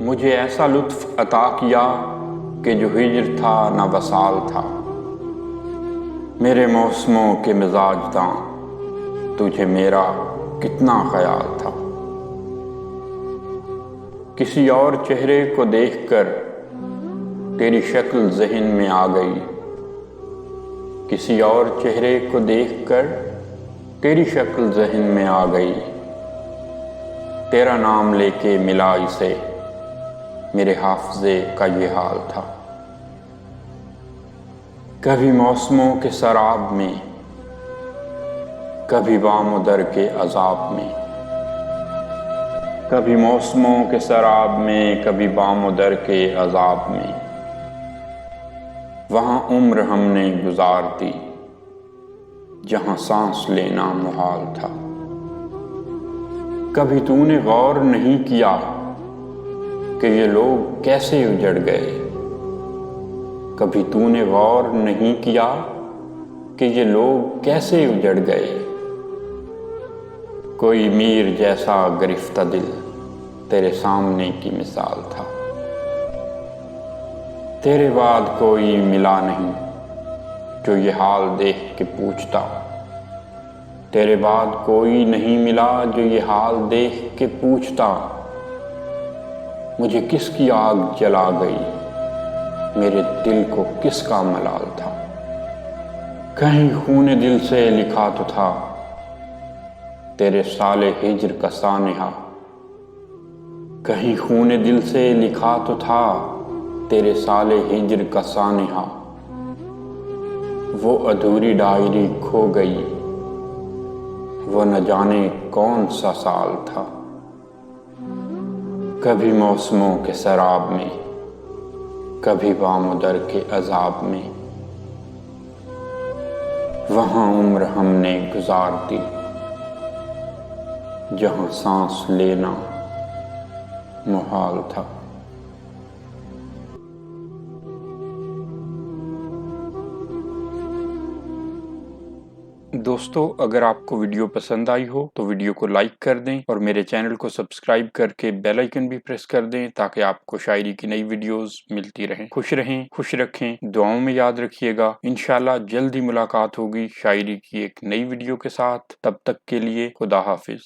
मुझे ऐसा लुत्फ अता किया कि जो हिज्र था न वसाल था। मेरे मौसमों के मिजाज दां, तुझे मेरा कितना ख्याल था। किसी और चेहरे को देखकर तेरी शक्ल ज़हन में आ गई। किसी और चेहरे को देखकर तेरी शक्ल ज़हन में आ गई। तेरा नाम लेके मिला इसे, मेरे हाफ़िज़े का ये हाल था। कभी मौसमों के सराब में, कभी बामुदर के अज़ाब में। कभी मौसमों के सराब में, कभी बामुदर के अज़ाब में। वहाँ उम्र हमने गुजार दी जहाँ सांस लेना मुहाल था। कभी तूने गौर नहीं किया कि ये लोग कैसे उजड़ गए। कभी तूने गौर नहीं किया कि ये लोग कैसे उजड़ गए। कोई मीर जैसा गिरफ्ता दिल तेरे सामने की मिसाल था। तेरे बाद कोई मिला नहीं जो ये हाल देख के पूछता। तेरे बाद कोई नहीं मिला जो ये हाल देख के पूछता। मुझे किसकी आग जला गई, मेरे दिल को किसका मलाल था। कहीं खूने दिल से लिखा तो था तेरे साले हिज्र का सानिहा। कहीं खूने दिल से लिखा तो था तेरे साले हिज्र का सानिहा। वो अधूरी डायरी खो गई, वो न जाने कौन सा साल था। कभी मौसमों के सराब में, कभी बामुदर के अज़ाब में। वहाँ उम्र हमने गुजार दी जहाँ सांस लेना मुहाल था। दोस्तों, अगर आपको वीडियो पसंद आई हो तो वीडियो को लाइक कर दें और मेरे चैनल को सब्सक्राइब करके बेल आइकन भी प्रेस कर दें ताकि आपको शायरी की नई वीडियोस मिलती रहें। खुश रखें, दुआओं में याद रखिएगा। इंशाल्लाह जल्द ही मुलाकात होगी शायरी की एक नई वीडियो के साथ। तब तक के लिए खुदा हाफिज।